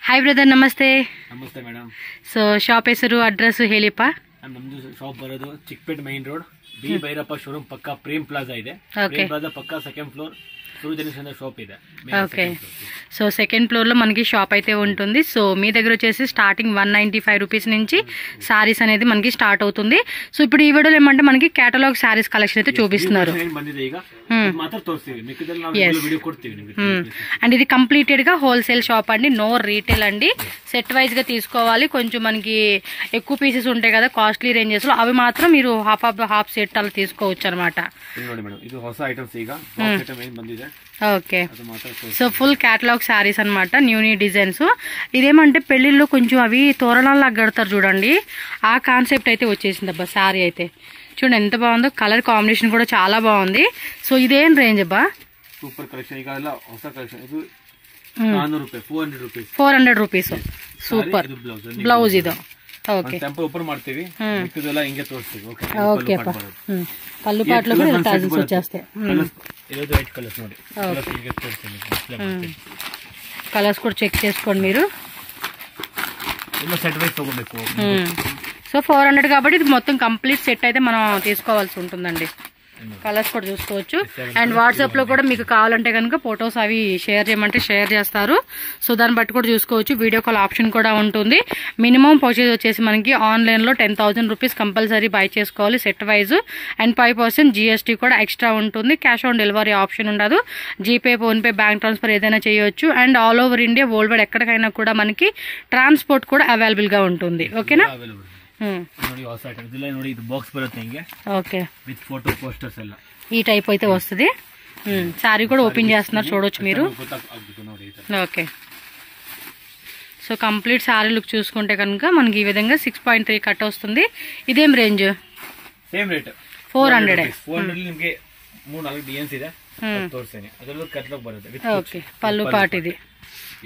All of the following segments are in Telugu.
हाय ब्रदर नमस्ते नमस्ते मैडम सो शॉप हेसरू अड्रेस ಹೇಳಿಪ नम्मದು ಶಾಪ್ ಬರೋದು Chickpet main road B Bhairappa showroom ಪಕ್ಕ ಪ್ರೇಮ್ ಪ್ಲಾಜಾ ಇದೆ ಪ್ರೇಮ್ ಪ್ಲಾಜಾ ಪಕ್ಕ ಸೆಕೆಂಡ್ ಫ್ಲೋರ್ సూర్యజనసేన షాప్ ಇದೆ ఓకే సో సెకండ్ ఫ్లోర్ లో మనకి షాప్ అయితే ఉంటుంది సో మీ దగ్గర వచ్చేసి స్టార్టింగ్ 195 రూపీస్ నుంచి సారీస్ అనేది మనకి స్టార్ట్ అవుతుంది సో ఇప్పుడు ఈ వీడియోలో ఏమంటే మనకి కేటలాగ్ సారీస్ కలెక్షన్ అయితే చూపిస్తున్నారు అండ్ ఇది కంప్లీటెడ్ గా హోల్సేల్ షాప్ అండి నో రీటైల్ అండి సెట్ వైజ్ గా తీసుకోవాలి కొంచెం మనకి ఎక్కువ పీసెస్ ఉంటాయి కదా కాస్ట్లీ రేంజెస్ లో అవి మాత్రం మీరు హాఫ్ సెట్ అలా తీసుకోవచ్చు అనమాట okay so full catalogue saris అనమాట న్యూ డిజైన్స్ ఇదేమంటే పెళ్లిళ్ళు కొంచెం అవి తోరణాలు కడతారు చూడండి ఆ కాన్సెప్ట్ అయితే వచ్చేసింది అబ్బా శారీ అయితే చూడండి ఎంత బాగుందో కలర్ కాంబినేషన్ కూడా చాలా బాగుంది సో ఇదేం రేంజ్ అబ్బా super collection 400 rupees super blouse ಇದು ఓకే ಟೆಂಪಲ್ ಓಪನ್ ಮಾಡ್ತೀವಿ ಮಿಕ್ಕಿದೆಲ್ಲ ಹಿಂಗೆ ತೋರಿಸ್ತೀವಿ ఓకే అప్ప పళ్ళు పాటలో కూడా టాజల్స్ వచ్చేస్తాయి ఇది వైట్ కలర్స్ ನೋಡಿ కలర్స్ ಹಿಂಗೆ ತೋರಿಸ್ತೀನಿ కలర్స్ కూడా చెక్ చేసుకోండి మీరు ಇಲ್ಲ సెట్ వైస్ తಗೋಬೇಕು సో 400 కాబట్టి ఇది మొత్తం కంప్లీట్ సెట్ అయితే మనం తీసుకోవాల్సి ఉంటుందండి కలర్స్ కూడా చూసుకోవచ్చు అండ్ వాట్సాప్ లో కూడా మీకు కావాలంటే కనుక ఫొటోస్ అవి షేర్ చేయమంటే షేర్ చేస్తారు సో దాన్ని బట్టి కూడా చూసుకోవచ్చు వీడియో కాల్ ఆప్షన్ కూడా ఉంటుంది మినిమం పర్చేజ్ వచ్చేసి మనకి ఆన్లైన్ లో 10,000 రూపీస్ కంపల్సరీ బై చేసుకోవాలి సెట్ వైజ్ అండ్ 5% GST కూడా ఎక్స్ట్రా ఉంటుంది క్యాష్ ఆన్ డెలివరీ ఆప్షన్ ఉండదు జీపే ఫోన్పే బ్యాంక్ ట్రాన్స్ఫర్ ఏదైనా చేయొచ్చు and all over India world wide ఎక్కడికైనా కూడా మనకి ట్రాన్స్పోర్ట్ కూడా అవైలబుల్ గా ఉంటుంది ఓకేనా ನೋಡಿ ಹೊಸ ಐಟಮ್ ಇದೆಲ್ಲ ನೋಡಿ ಇದು ಬಾಕ್ಸ್ ಬರುತ್ತೆ ಹಿಂಗೆ ఓకే విత్ ఫోటో పోస్టర్స్ ಎಲ್ಲ ఈ టైప్ అయితే వస్తుంది సారీ కూడా ఓపెన్ చేస్తున్నారు చూడొచ్చు మీరు okay so complete sorry look చూసుకుంటే కనుక మనకి ఈ విధంగా 6.3 కట్ వస్తుంది ఇదేం రేంజ్ సేమ్ రేట్ 400 ನಿಮಗೆ 3-4 డిజైన్స్ ಇದೆ ತೋರಿಸ್ತೀನಿ ಅದರಲ್ಲೂ ಕಟ್ಲಕ್ ಬರುತ್ತೆ ఓకే పళ్ళు పాట ఇది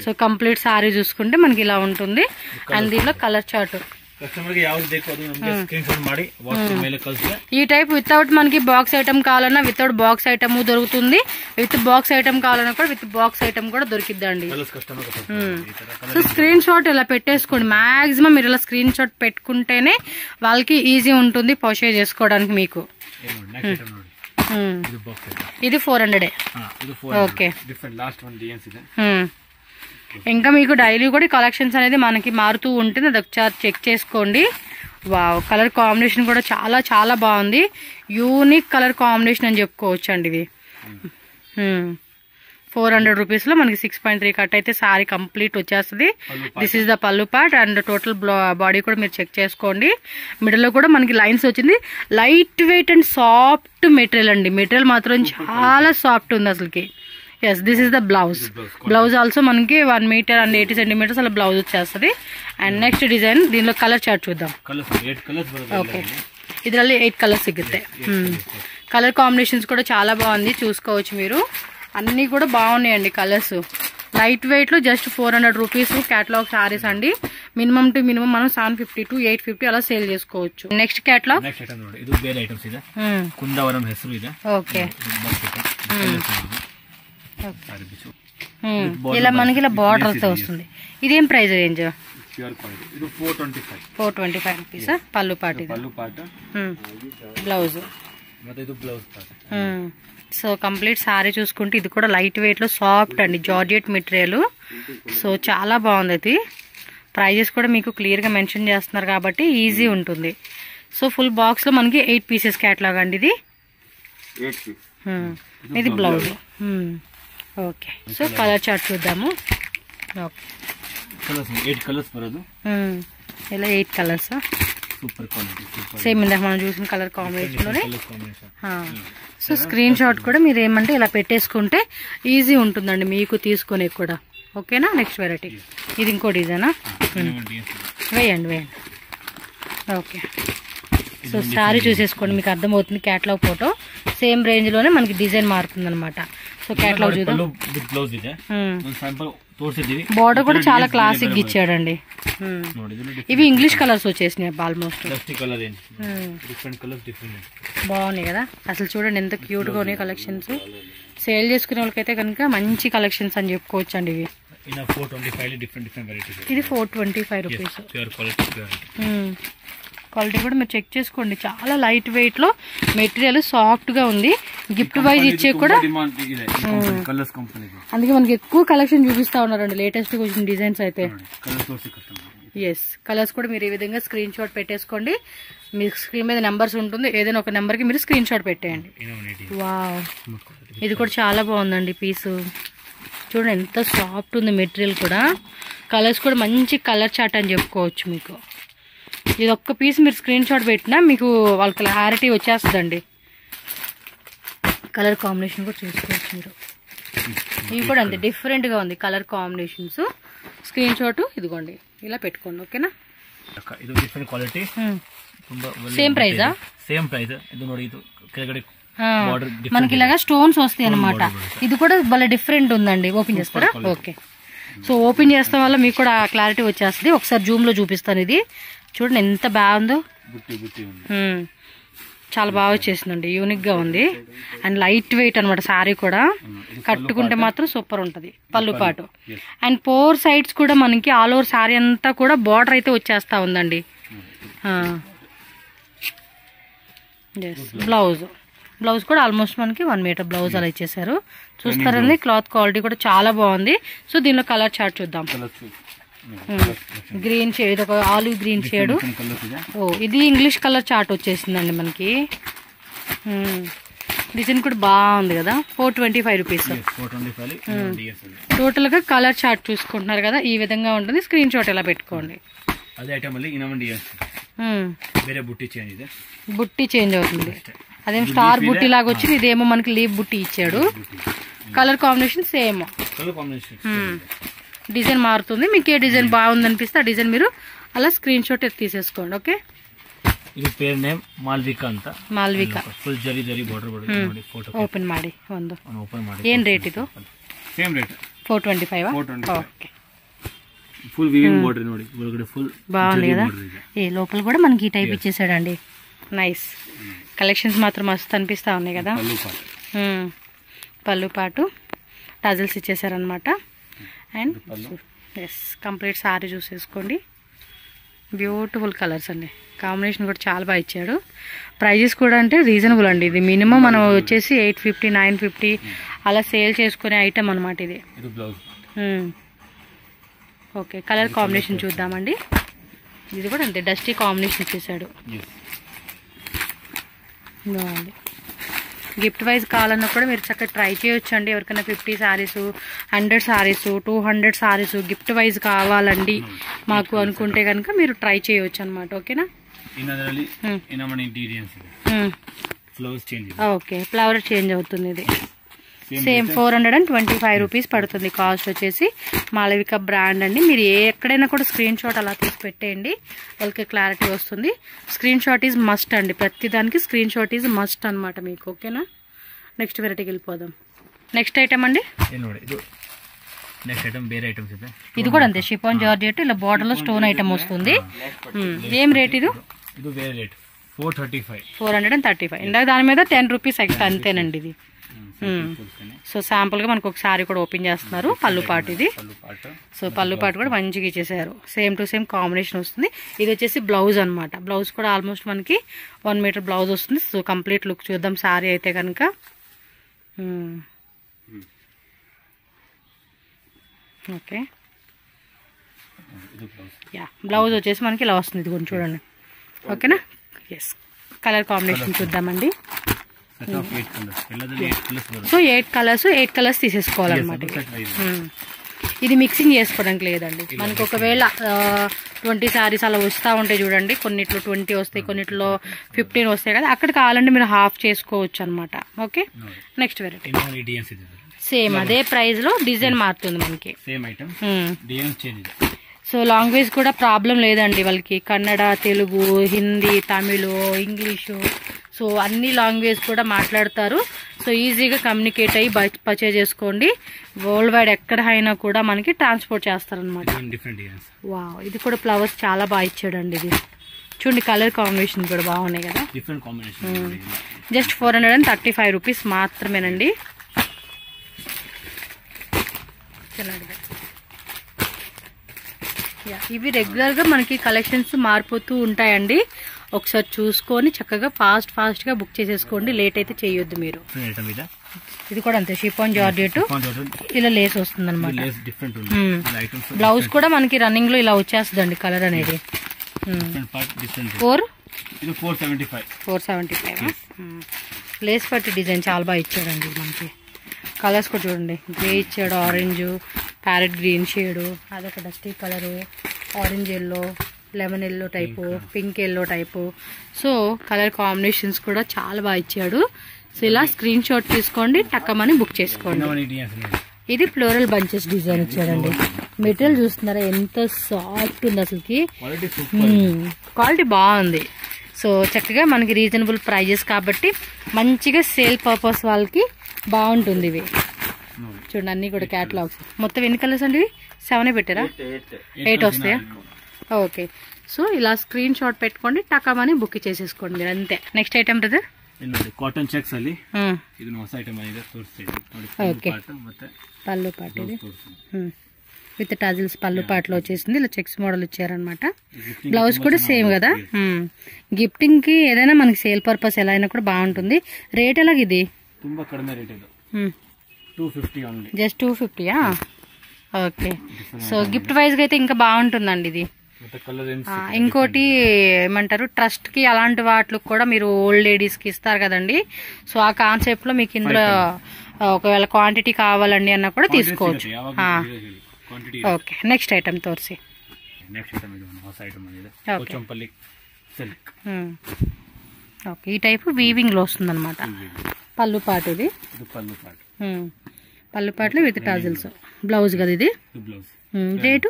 సో కంప్లీట్ సారీ చూసుకుంటే మనకి ఇలా ఉంటుంది అండ్ దీనిలో కలర్ చార్ట్ కస్టమర్ కి యావది ಬೇಕು ಅದು ನಮಗೆ ಸ್ಕ್ರೀನ್ ಶಾಟ್ ಮಾಡಿ వాట్సాప్ ಮೇಲೆ ಕಳಿಸಿ ఈ టైప్ వితౌట్ మనకి బాక్స్ ఐటమ్ కావాలన్నా వితౌట్ బాక్స్ ఐటమ్ దొరుకుతుంది విత్ బాక్స్ ఐటమ్ కావాలన్నా కూడా విత్ బాక్స్ ఐటమ్ కూడా దొరికిద్దండి సో స్క్రీన్ షాట్ ఇలా పెట్టేసుకోండి మాక్సిమం మీరు ఇలా స్క్రీన్ షాట్ పెట్టుకుంటేనే వాళ్ళకి ఈజీ ఉంటుంది పర్చేజ్ చేసుకోవడానికి మీకు ఇది 400 ఓకే ఇంకా మీకు డైలీ కూడా కలెక్షన్స్ అనేది మనకి మారుతూ ఉంటుంది అది ఒకసారి చెక్ చేసుకోండి వావ్ కలర్ కాంబినేషన్ కూడా చాలా చాలా బాగుంది యూనిక్ కలర్ కాంబినేషన్ అని చెప్పుకోవచ్చు అండి ఇది 400 రూపీస్ లో మనకి 6.3 కట్ అయితే సారీ కంప్లీట్ వచ్చేస్తుంది దిస్ ఈస్ ద పల్లు పార్ట్ అండ్ టోటల్ బాడీ కూడా మీరు చెక్ చేసుకోండి మిడిల్ లో కూడా మనకి లైన్స్ వచ్చింది light weight and soft material అండి మెటీరియల్ మాత్రం చాలా సాఫ్ట్ ఉంది అసలుకి yes this is the blouse also మనకి 1 మీటర్ అండ్ 80 సెంటీమీటర్స్ అలా బ్లౌజ్ వచ్చేస్తుంది అండ్ నెక్స్ట్ డిజైన్ దీనిలో కలర్ చార్ట్ చూద్దాం ఓకే ಇದರಲ್ಲಿ 8 కలర్స్ సిಗುತ್ತೆ కలర్ కాంబినేషన్స్ కూడా చాలా బాగుంది చూసుకోవచ్చు మీరు అన్ని కూడా బాగున్నాయండి కలర్స్ లైట్ వెయిట్ లో జస్ట్ 400 రూపీస్ కేటలాగ్ సారీస్ అండి మినిమం టు మినిమం మనం 750 to 850 అలా సేల్ చేసుకోవచ్చు నెక్స్ట్ కేటలాగ్ ಇದು ಬೇರೆ ಐಟಮ್ಸ್ ಇದೆ ಕುಂದಾವರಂ ಹೆಸರು ಇದೆ ఓకే ఇలా మనకి ఇలా బార్డర్ తో వస్తుంది ఇదేం ప్రైస్ రేంజ్ 425 రూపీస్ పళ్ళు పాట బ్లౌజ్ సో కంప్లీట్ సారీ చూసుకుంటే ఇది కూడా లైట్ వెయిట్ లో సాఫ్ట్ అండి జార్జెట్ మెటీరియల్ సో చాలా బాగుంది ఇది ప్రైజెస్ కూడా మీకు క్లియర్ గా మెన్షన్ చేస్తున్నారు కాబట్టి ఈజీ ఉంటుంది సో ఫుల్ బాక్స్ లో మనకి 8 పీసెస్ కేటలాగ్ అండి ఇది ఇది blouse okay so colour chart చూద్దాము ఓకే ఇలా 8 కలర్స్ సూపర్ క్వాలిటీ సేమ్ ఇందాక మనం చూసిన కలర్ కాంబినేషన్ లోనే సో స్క్రీన్ షాట్ కూడా మీరు ఏమంటే ఇలా పెట్టేసుకుంటే ఈజీ ఉంటుందండి మీకు తీసుకునే కూడా ఓకేనా నెక్స్ట్ వెరైటీ ఇది ఇంకో డిజైనా వేయండి ఓకే సో సారీ చూసేసుకోండి మీకు అర్థమవుతుంది కేటలాగ్ ఫోటో సేమ్ రేంజ్ లోనే మనకి డిజైన్ మారుతుంది అనమాట సో కేటలాగ్ చూద్దాం బార్డర్ కూడా చాలా క్లాసిక్ ఇచ్చాడండి ఇవి ఇంగ్లీష్ కలర్స్ వచ్చేసినాయి ఆల్మోస్ట్ బాగున్నాయి కదా అసలు చూడండి ఎంత క్యూట్ గా ఉన్నాయి కలెక్షన్స్ సేల్ చేసుకునే వాళ్ళకైతే కనుక మంచి కలెక్షన్స్ అని చెప్పుకోవచ్చు అండి ఇవి ఇన్ 425 డిఫరెంట్ వెరైటీస్. ఇది 425 రూపీస్. Pure quality. క్వాలిటీ కూడా మీరు చెక్ చేసుకోండి. చాలా లైట్ వెయిట్ లో మెటీరియల్ సాఫ్ట్ గా ఉంది. గిఫ్ట్ వైజ్ ఇచ్చే కూడా అందుకే మనకి ఎక్కువ కలెక్షన్ చూపిస్తా ఉన్నారండి. లేటెస్ట్ గా వచ్చిన డిజైన్స్ అయితే. ఎస్, కలర్స్ కూడా మీరు ఈ విధంగా స్క్రీన్ షాట్ పెట్టేసుకోండి. మీ స్క్రీన్ మీద నెంబర్స్ ఉంటుంది, ఏదైనా ఒక నెంబర్ కి మీరు స్క్రీన్ షాట్ పెట్టేయండి. వావ్, ఇది కూడా చాలా బాగుందండి పీసు. చూడండి ఎంత సాఫ్ట్ ఉంది మెటీరియల్ కూడా. కలర్స్ కూడా మంచి కలర్ చార్ట్ అని చెప్పుకోవచ్చు మీకు. ఇది ఒక్క పీస్ మీరు స్క్రీన్ షాట్ పెట్టినా మీకు వాళ్ళ క్లారిటీ వచ్చేస్తుందండి. కలర్ కాంబినేషన్ కూడా చూసుకోవచ్చు మీరు. ఇవి కూడా అంతే డిఫరెంట్ గా ఉంది కలర్ కాంబినేషన్స్. స్క్రీన్ షాట్ ఇదిగోండి ఇలా పెట్టుకోండి. ఓకేనా? ಇದು ಡಿಫರೆಂಟ್ ಕ್ವಾಲಿಟಿ. సేమ్ ప్రైజా? Same price. ఇది ನೋಡಿ, ಇದು ಕೆಳಗಡೆ మనకి ఇలాగా స్టోన్స్ వస్తాయి అన్నమాట. ఇది కూడా భలే డిఫరెంట్ ఉందండి. ఓపెన్ చేస్తారా? ఓకే. సో ఓపెన్ చేస్తాం వల్ల మీకు కూడా క్లారిటీ వచ్చేస్తుంది. ఒకసారి జూమ్ లో చూపిస్తాను. ఇది చూడండి ఎంత బాగుందో. చాలా బాగా వచ్చేసిందండి. యూనిక్ గా ఉంది అండ్ లైట్ వెయిట్ అనమాట. సారీ కూడా కట్టుకుంటే మాత్రం సూపర్ ఉంటది. పళ్ళు పాటు అండ్ 4 సైడ్స్ కూడా మనకి ఆల్ ఓవర్ సారీ అంతా కూడా బార్డర్ అయితే వచ్చేస్తా ఉందండి. బ్లౌజ్ కూడా ఆల్మోస్ట్ మనకి 1 మీటర్ బ్లౌజ్ అలా ఇచ్చేసారు. చూస్తారండి క్లాత్ క్వాలిటీ కూడా చాలా బాగుంది. సో దీనిలో కలర్ చార్ట్ చూద్దాం. గ్రీన్ షేడ్, ఇది ఒక ఆలివ్ గ్రీన్ షేడ్. ఓ, ఇది ఇంగ్లీష్ కలర్ చార్ట్ వచ్చేసిందండి మనకి. డిజైన్ కూడా బాగుంది కదా. 425 రూపీస్. టోటల్ గా కలర్ చార్ట్ చూసుకుంటున్నారు కదా, ఈ విధంగా ఉంటుంది. స్క్రీన్ షాట్ ఎలా పెట్టుకోండి. బుట్టి చేంజ్ అవుతుంది. అదేం స్టార్ బుట్టి లాగా వచ్చింది. ఇదేమో మనకి లీవ్ బుట్టి ఇచ్చాడు. Colour combination same. డిజైన్ మారుతుంది. మీకు ఏ డిజైన్ బాగుంది అనిపిస్తే ఆ డిజైన్ మీరు అలా స్క్రీన్ షాట్ తీసేసుకోండి. ఓకే. ಇದು ಪೇರ್ ನೇಮ್ ಮಾಲ್ವಿಕಾ ಅಂತ. ಮಾಲ್ವಿಕಾ ಫುಲ್ ಜರಿ ಬಾರ್ಡರ್ ನೋಡಿ. ಫೋಟೋ ಓಪನ್ ಮಾಡಿ ಒಂದು. ಓಪನ್ ಮಾಡಿ. ಏನ್ ರೇಟ್ ಇದು? Same rate 425. Okay. Full weaving border ನೋಡಿ. ಒಳಗಡೆ ఫుల్ బాగుంది కదా. ఏ లోపల కూడా మనకి ఈ టైప్ ఇచ్చేసాడండి. నైస్. కలెక్షన్స్ మాత్రం మస్తు అనిపిస్తా ఉన్నాయి కదా. పళ్ళు పాటు టజల్స్ ఇచ్చేసారనమాట. అండ్ ఎస్, కంప్లీట్ సారీ చూసేసుకోండి. బ్యూటిఫుల్ కలర్స్ అండి. కాంబినేషన్ కూడా చాలా బాగా ఇచ్చాడు. ప్రైజెస్ కూడా అంటే రీజనబుల్ అండి. ఇది మినిమం మనం వచ్చేసి 850 950 అలా సేల్ చేసుకునే ఐటమ్ అనమాట ఇది. ఓకే, కలర్ కాంబినేషన్ చూద్దామండి. ఇది కూడా అంతే డస్టీ కాంబినేషన్ ఇచ్చేసాడు. బాగుంది. గిఫ్ట్ వైజ్ కావాలన్నా కూడా మీరు చక్కగా ట్రై చేయొచ్చు అండి. ఎవరికైనా 50 సారీస్ 100 సారీస్ 200 సారీస్ గిఫ్ట్ వైజ్ కావాలండి మాకు అనుకుంటే కనుక మీరు ట్రై చేయొచ్చు అనమాట. ఓకేనా? ఓకే, ఫ్లవర్ చేంజ్ అవుతుంది. ఇది సేమ్ 425 రూపీస్ పడుతుంది. కాస్ట్ వచ్చేసి మాలవిక బ్రాండ్ అండి. మీరు ఎక్కడైనా కూడా స్క్రీన్ షాట్ అలా తీసి పెట్టేయండి, వాళ్ళకి క్లారిటీ వస్తుంది. స్క్రీన్ షాట్ ఈజ్ మస్ట్ అండి. ప్రతిదానికి స్క్రీన్ షాట్ ఈజ్ మస్ట్ అనమాట మీకు. ఓకేనా? నెక్స్ట్ వెరైటీకి వెళ్ళిపోదాం. నెక్స్ట్ ఐటమ్ అండి. ఇది కూడా అంతే షిఫాన్ జార్జెట్. ఇలా బార్డర్ లో స్టోన్ ఐటమ్ వస్తుంది. ఏం రేట్ ఇది? 435. ఇందాక దాని మీద 10 రూపీస్ ఎక్స్ట్రా అంతేనండి ఇది. సో శాంపుల్ గా మనకు ఒక సారీ కూడా ఓపెన్ చేస్తున్నారు. పళ్ళు పాటు ఇది. సో పళ్ళు పాటు కూడా మంచిగా ఇచ్చేసారు. సేమ్ టు సేమ్ కాంబినేషన్ వస్తుంది. ఇది వచ్చేసి బ్లౌజ్ అనమాట. బ్లౌజ్ కూడా ఆల్మోస్ట్ మనకి 1 మీటర్ బ్లౌజ్ వస్తుంది. సో కంప్లీట్ లుక్ చూద్దాం సారీ అయితే కనుక. ఓకే, యా, బ్లౌజ్ వచ్చేసి మనకి ఇలా వస్తుంది. ఇది కొంచెం చూడండి. ఓకేనా? ఎస్, కలర్ కాంబినేషన్ చూద్దామండి. సో 8 కలర్స్ తీసేసుకోవాలన్నమాట. ఇది మిక్సింగ్ చేసుకోవడానికి లేదండి. మనకు ఒకవేళ 20 సారీస్ అలా వస్తూ ఉంటాయి చూడండి. కొన్నిట్లో 20 వస్తాయి, కొన్నిట్లో 15 వస్తాయి కదా. అక్కడ కావాలంటే మీరు హాఫ్ చేసుకోవచ్చు అనమాట. ఓకే, నెక్స్ట్ వెరైటీ సేమ్ అదే ప్రైస్ లో డిజైన్ మారుతుంది మనకి. సో లాంగ్వేజ్ కూడా ప్రాబ్లం లేదండి వాళ్ళకి. కన్నడ, తెలుగు, హిందీ, తమిళ్, ఇంగ్లీషు, సో అన్ని లాంగ్వేజ్ కూడా మాట్లాడతారు. సో ఈజీగా కమ్యూనికేట్ అయ్యి పర్చేజ్ చేసుకోండి. వరల్డ్ వైడ్ ఎక్కడ అయినా కూడా మనకి ట్రాన్స్పోర్ట్ చేస్తారనమాట. వావ్, ఇది కూడా ఫ్లవర్స్ చాలా బాగా ఇచ్చాడండి. ఇది చూడండి, కలర్ కాంబినేషన్ కూడా బాగున్నాయి కదా. జస్ట్ 435 రూపీస్ మాత్రమేనండి. ఇవి రెగ్యులర్ గా మనకి కలెక్షన్స్ మారిపోతూ ఉంటాయండి. ఒకసారి చూసుకొని చక్కగా ఫాస్ట్ గా బుక్ చేసేసుకోండి. లేట్ అయితే చేయొద్దు మీరు. ఇది కూడా అంతే, షిఫాన్ జార్జెట్, ఇలా లేస్ వస్తుంది అనమాట. బ్లౌజ్ కూడా మనకి రన్నింగ్ లో ఇలా వచ్చేస్తుందండి కలర్ అనేది. 475 లేస్ పట్టి డిజైన్ చాలా బాగా ఇచ్చాడండి మనకి. కలర్స్ కూడా చూడండి, గ్రే ఇచ్చాడు, ఆరెంజ్, ప్యారెట్ గ్రీన్ షేడ్, అదొక dusty colour, orange yellow, lemon yellow type, pink yellow type. So colour combinations కూడా చాలా బాగా ఇచ్చాడు. సో ఇలా స్క్రీన్ షాట్ తీసుకోండి, టక్కమని బుక్ చేసుకోండి. ఇది ఫ్లోరల్ బంచెస్ డిజైన్ ఇచ్చాడండి. మెటీరియల్ చూస్తున్నారా ఎంత సాఫ్ట్ ఉంది, అసలుకి క్వాలిటీ బాగుంది. సో చక్కగా మనకి రీజనబుల్ ప్రైజెస్ కాబట్టి మంచిగా సేల్ పర్పస్ వాళ్ళకి బాగుంటుంది. ఇవి చూడండి, అన్ని కూడా క్యాటలాగ్స్. మొత్తం ఎన్ని కలర్స్ అండి? 7 పెట్టారా? 8 వస్తాయా? ఓకే. సో ఇలా స్క్రీన్ షాట్ పెట్టుకోండి, టకామని బుక్ చేసేసుకోండి మీరు, అంతే. Next item brother, cotton cheques ಅಲ್ಲಿ ಇದನ್ನ ಹೊಸ ಐಟಮ್ ಆಗಿದೆ ತೋರಿಸ್ತೀನಿ ನೋಡಿ. ಮತ್ತೆ పళ్ళు పాట ఇది విత్ టజిల్స్ పళ్ళు పాటలో వచ్చేసింది. ఇలా చెక్స్ మోడల్ ఇచ్చారనమాట. బ్లౌజ్ కూడా సేమ్ కదా. గిఫ్టింగ్ కి ఏదైనా మనకి సేల్ పర్పస్ ఎలా అయినా కూడా బాగుంటుంది. రేట్ ఎలాగ ఇది? ತುಂಬಾ ಕಡಿಮೆ ರೇಟ್ ಇದು, 250 only, just 250. Okay. So gift wise గా అయితే ఇంకా బాగుంటుందండి ఇది. ఇంకోటి ఏమంటారు, ట్రస్ట్ కి అలాంటి వాటికి కూడా మీరు ఓల్డ్ లేడీస్ కి ఇస్తారు కదండి. సో ఆ కాన్సెప్ట్ లో మీకు ఇందులో ఒకవేళ క్వాంటిటీ కావాలండి అన్నా కూడా తీసుకోవచ్చు. ఓకే. నెక్స్ట్ ఐటమ్ తోర్సి. ఓకే, ఈ టైప్ వీవింగ్ లో వస్తుంది అనమాట. పళ్ళు పాటు ఇది, పళ్ళు పాటలు విత్ టాజిల్స్. బ్లౌజ్ కదా ఇది. Rate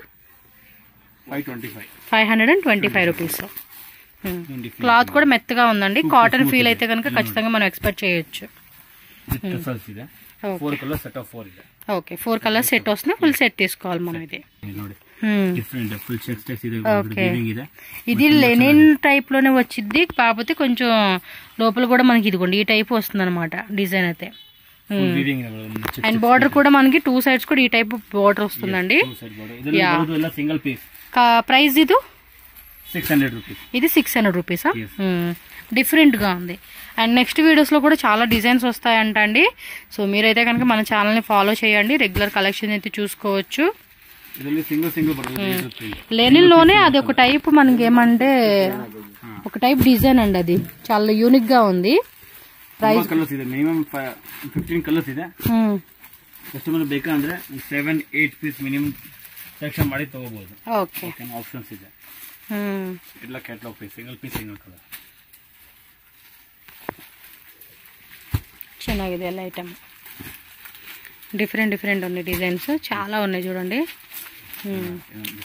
525 rupees. క్లాత్ కూడా మెత్తగా ఉందండి. కాటన్ ఫీల్ అయితే కనుక ఖచ్చితంగా మనం ఎక్స్పెక్ట్ చేయొచ్చు. ఓకే, 4 కలర్స్ సెట్ వస్తుంది. ఫుల్ సెట్ తీసుకోవాలి మనం. ఇది ఓకే, ఇది లెనిన్ టైప్ లోనే వచ్చింది, కాకపోతే కొంచెం లోపల కూడా మనకి ఇదిగోండి ఈ టైప్ వస్తుంది అనమాట డిజైన్ అయితే. అండ్ బార్డర్ కూడా మనకి 2 సైడ్స్ కూడా ఈ టైప్ బార్డర్ వస్తుందండి. ప్రైస్ ఇది 600 రూపీస్. ఇది 600 రూపీసా? డిఫరెంట్ గా ఉంది. అండ్ నెక్స్ట్ వీడియోస్ లో కూడా చాలా డిజైన్స్ వస్తాయంట అండి. సో మీరైతే కనుక మన ఛానల్ ని ఫాలో చేయండి, రెగ్యులర్ కలెక్షన్ అయితే చూసుకోవచ్చు. లెనిన్ లోనే అది ఒక టైప్ మనకి ఏమంటే ఒక టైప్ డిజైన్ అండి, అది చాలా యూనిక్ గా ఉంది. ಪ್ರೈಸ್ ಕಲರ್ಸ್ ಇದೆ, ಮಿನಿಮಮ್ 15 ಕಲರ್ಸ್ ಇದೆ. ಕಸ್ಟಮರ್ ಬೇಕಂದ್ರೆ 7-8 ಪೀಸ್ ಮಿನಿಮಮ್ ಸೆಲೆಕ್ಷನ್ ಮಾಡಿ ತಗೋಬಹುದು. ಓಕೆ, ಆಪ್ಷನ್ಸ್ ಇದೆ. ಎಲ್ಲ catalogue piece, single piece, single colour. ಚೆನ್ನಾಗಿದೆ ಎಲ್ಲ ಐಟಮ್. డిఫరెంట్ ఉన్నాయి డిజైన్స్, చాలా ఉన్నాయి చూడండి.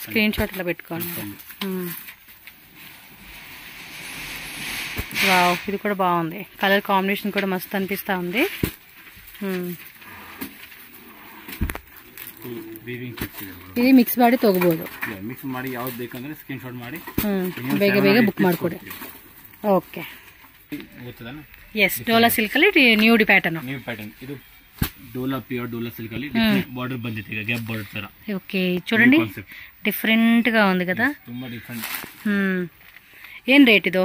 స్క్రీన్ షాట్ ఇలా పెట్టుకోండి. వావ్, ఇది కూడా బాగుంది. కలర్ కాంబినేషన్ కూడా మస్తు అనిపిస్తా ఉంది. ఇది ಮಿಕ್ಸ್ ಮಾಡಿ ತಗೋಬಹುದು. ಮಿಕ್ಸ್ ಮಾಡಿ ಯಾವ್ದು ಬೇಕಂದ್ರೆ ಸ್ಕ್ರೀನ್ ಶಾಟ್ ಮಾಡಿ ಬೇಗ ಬುಕ್ ಮಾಡ್ಕೊಡಿ. ಓಕೆ, ಎಸ್, ಡೋಲಾ ಸಿಲ್ಕ್ ಅಲ್ಲಿ ನ್ಯೂ ಪ್ಯಾಟರ್ನ್. ಇದು డోలా ప్యూర్ డోలా సిల్క్ ಅಲ್ಲಿ బార్డర్ ಬಂದಿದೆ, ಈಗ ಗ್ಯಾಪ್ ಬಾರ್ಡರ್ ತರ. ఓకే, చూడండి డిఫరెంట్ గా ఉంది కదా, ತುಂಬಾ ಡಿಫರೆಂಟ್. ఏం రేట్ ఇది?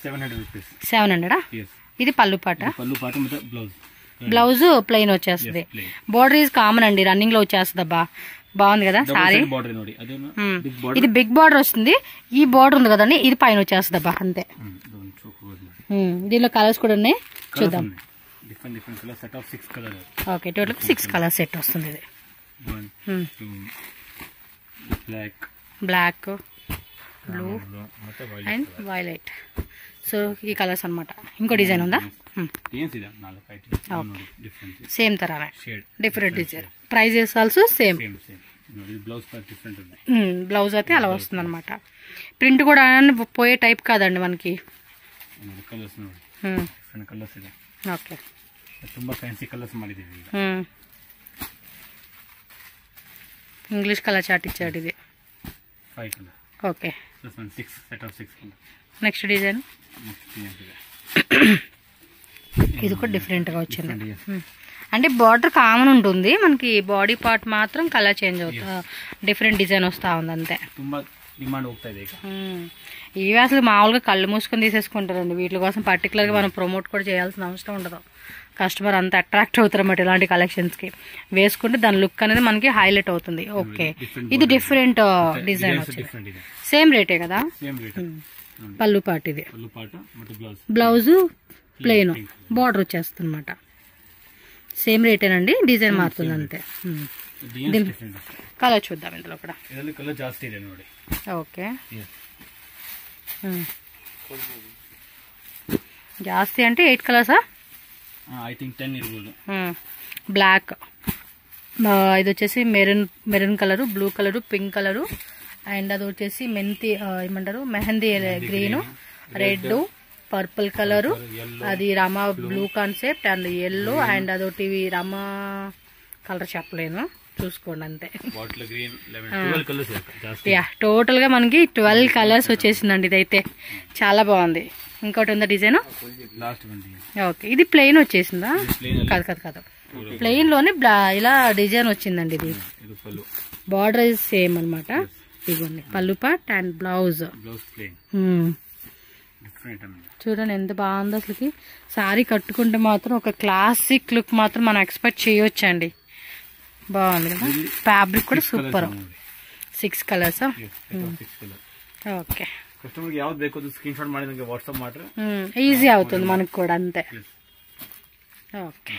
700 రూపీస్. 700? ఇది పళ్ళు పాట. పళ్ళు పాట ಮತ್ತೆ బ్లౌజ్ ప్లెయిన్ వచ్చేస్తుంది. బార్డర్ ఈజ్ కామన్ అండి, రన్నింగ్ లో వచ్చేస్తుంది. అబ్బా బాగుంది కదా సారీ. ఇది బిగ్ బార్డర్ వస్తుంది. ఈ బార్డర్ ఉంది కదండి, ఇది పైన వచ్చేస్తుంది. అబ్బా అంతే. దీనిలో కలర్స్ కూడా ఉన్నాయి, చూద్దాం. ఓకే, టోటల్ 6 కలర్ సెట్ వస్తుంది. ఇది black, blue and violet. So ఈ కలర్స్ అనమాట. ఇంకో డిజైన్ ఉందా? సేమ్ తరానే, different design. Prices also same. Blouse అయితే అలా వస్తుంది అనమాట. ప్రింట్ కూడా పోయే టైప్ కాదండి మనకి. ఓకే, ತುಂಬಾ ಫ್ಯಾನ್ಸಿ ಕಲರ್ಸ್ ಮಾಡಿದೀವಿ. ఇంగ్లీష్ కలర్ చార్ట్ ఇచ్చాడు. ఇది 5 colour. Okay, 6 set of 6 colour. Next design ఇది కూడా డిఫరెంట్ గా వచ్చింది. అంటే బార్డర్ కామన్ ఉంటుంది, మనకి బాడీ పార్ట్ మాత్రం కలర్ చేంజ్ అవుతుంది, డిఫరెంట్ డిజైన్ వస్తూ ఉంది అంతే. ತುಂಬಾ ಡಿಮಾಂಡ್ ಹೋಗ್ತಾ ಇದೆ ಈಗ. ఇవి అసలు మామూలుగా కళ్ళు మూసుకొని తీసేసుకుంటారండి, వీటి కోసం పర్టికులర్గా మనం ప్రమోట్ కూడా చేయాల్సిన అవసరం ఉండదు. కస్టమర్ అంత అట్రాక్ట్ అవుతారు అన్నమాట ఇలాంటి కలెక్షన్స్కి. వేసుకుంటే దాని లుక్ అనేది మనకి హైలైట్ అవుతుంది. ఓకే, ఇది డిఫరెంట్ డిజైన్ వచ్చింది, సేమ్ రేటే కదా. పళ్ళు పార్ట్ ఇది, బ్లౌజ్ ప్లెయిన్, బార్డర్ వచ్చేస్తుంది అనమాట. సేమ్ రేటేనండి, డిజైన్ మారుతుంది అంతే. కలర్ చూద్దాం ఇందులో కూడా. ఓకే, ಜಾಸ್ತಿ అంటే 8 కలర్సా? ఐ థింక్ 10 ఇర్ಬೋದು. బ్లాక్, ఇది వచ్చేసి maroon colour, blue colour, pink colour, and అది వచ్చేసి మెంతి ఏమంటారు mehndi green, red, purple colour, అది Rama blue concept and yellow, and అదొకటి రామా కలర్ చెప్పలేను, చూసుకోండి అంతే. టోటల్ గా మనకి 12 కలర్స్ వచ్చేసిందండి, ఇదైతే చాలా బాగుంది. ఇంకోటి ఉందా డిజైన్? ఓకే, ఇది ప్లెయిన్ వచ్చేసిందా? కాదు కాదు కాదు, ప్లెయిన్ లోనే ఇలా డిజైన్ వచ్చిందండి. ఇది బార్డర్ ఇస్ సేమ్ అనమాట. ఇదిగోండి పళ్ళు పార్ట్ అండ్ బ్లౌజ్. చూడండి ఎంత బాగుంది అసలుకి. సారీ కట్టుకుంటే మాత్రం ఒక క్లాసిక్ లుక్ మాత్రం మనం ఎక్స్పెక్ట్ చేయొచ్చండి. బాగుంది కదా, ఫ్యాబ్రిక్ కూడా సూపర్. 6 కలర్స్. ఓకే, కస్టమర్ యావత్ ಬೇಕು ಅದು ಸ್ಕ್ರೀನ್ ಶಾಟ್ ಮಾಡಿ ನನಗೆ ವಾಟ್ಸ್ಆಪ್ ಮಾಡ್ರೆ ఈజీ అవుతుంది మనకు కూడా అంతే. ఓకే.